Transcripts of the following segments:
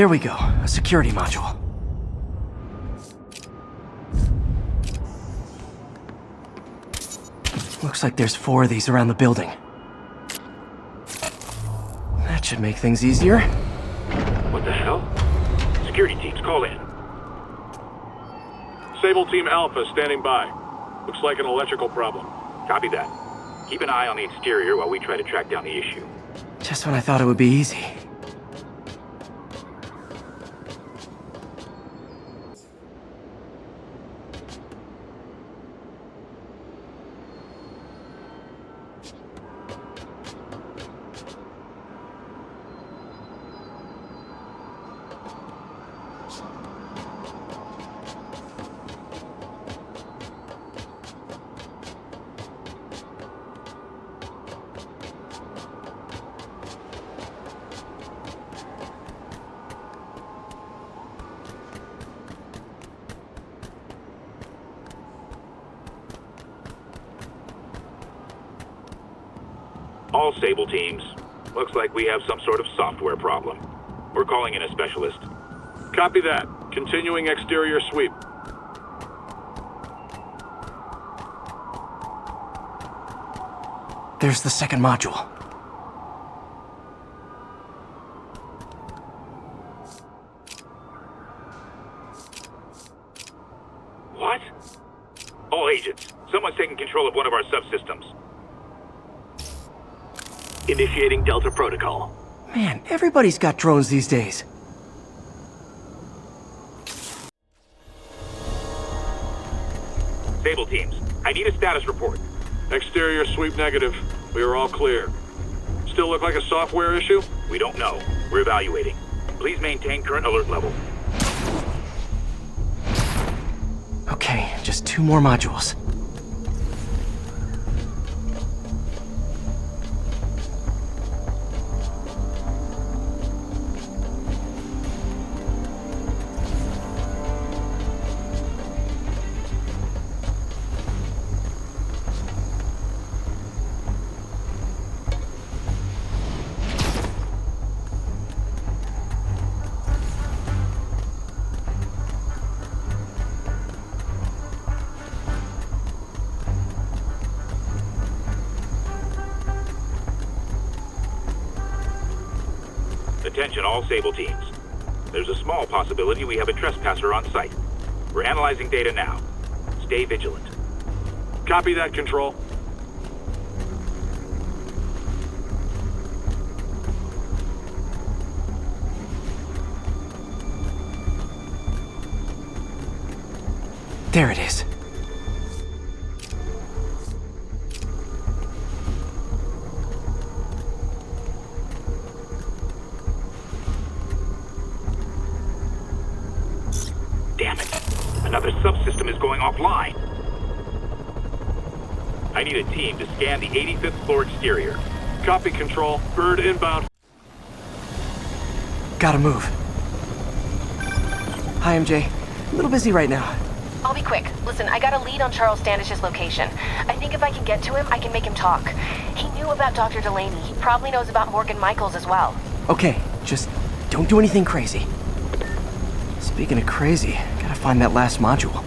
There we go, a security module. Looks like there's 4 of these around the building. That should make things easier. What the hell? Security teams, call in. Sable Team Alpha standing by. Looks like an electrical problem. Copy that. Keep an eye on the exterior while we try to track down the issue. Just when I thought it would be easy. All Sable teams. Looks like we have some sort of software problem. We're calling in a specialist. Copy that. Continuing exterior sweep. There's the second module. What? All agents, someone's taking control of one of our subsystems. Initiating Delta Protocol. Man, everybody's got drones these days. Sable teams, I need a status report. Exterior sweep negative. We are all clear. Still look like a software issue? We don't know. We're evaluating. Please maintain current alert level. Okay, just 2 more modules. Attention all Sable teams. There's a small possibility we have a trespasser on site. We're analyzing data now. Stay vigilant. Copy that, Control. There it is. Damn it. Another subsystem is going offline. I need a team to scan the 85th floor exterior. Copy, Control. Bird inbound. Gotta move. Hi, MJ. A little busy right now. I'll be quick. Listen, I got a lead on Charles Standish's location. I think if I can get to him, I can make him talk. He knew about Dr. Delaney. He probably knows about Morgan Michaels as well. Okay, just don't do anything crazy. Speaking of crazy, gotta find that last module.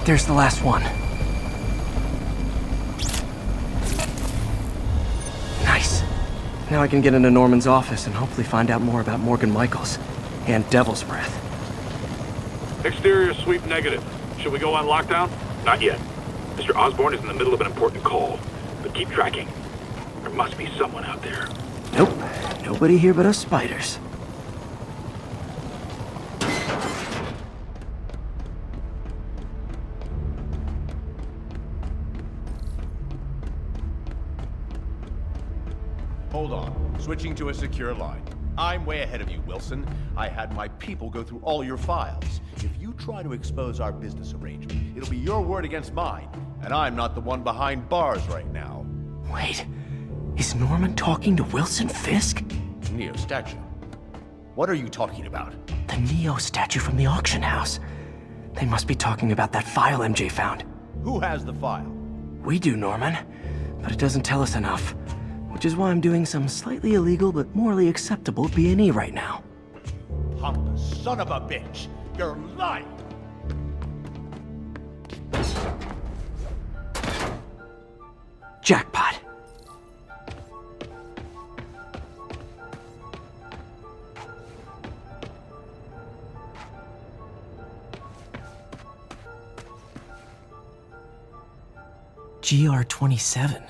There's the last one. Nice. Now I can get into Norman's office and hopefully find out more about Morgan Michaels and Devil's Breath. Exterior sweep negative. Should we go on lockdown? Not yet. Mr. Osborne is in the middle of an important call, but keep tracking. There must be someone out there. Nope. Nobody here but us spiders. Hold on. Switching to a secure line. I'm way ahead of you, Wilson. I had my people go through all your files. If you try to expose our business arrangement, it'll be your word against mine. And I'm not the one behind bars right now. Wait, is Norman talking to Wilson Fisk? Neo statue? What are you talking about? The Neo statue from the auction house. They must be talking about that file MJ found. Who has the file? We do, Norman. But it doesn't tell us enough. Which is why I'm doing some slightly illegal but morally acceptable B&E right now. Punk son of a bitch! You're lying! Jackpot. GR-27.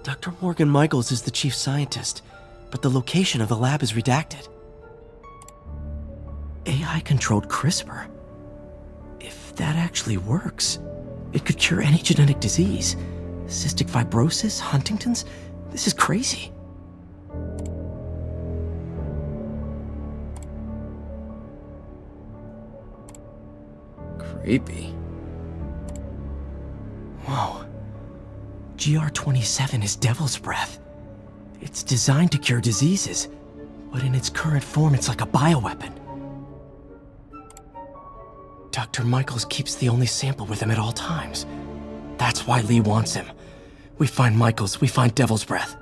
Dr. Morgan Michaels is the chief scientist, but the location of the lab is redacted. AI-controlled CRISPR. If that actually works, it could cure any genetic disease. Cystic fibrosis, Huntington's. This is crazy. Creepy. Whoa. GR-27 is Devil's Breath. It's designed to cure diseases, but in its current form, it's like a bioweapon. Dr. Michaels keeps the only sample with him at all times. That's why Lee wants him. We find Michaels, we find Devil's Breath.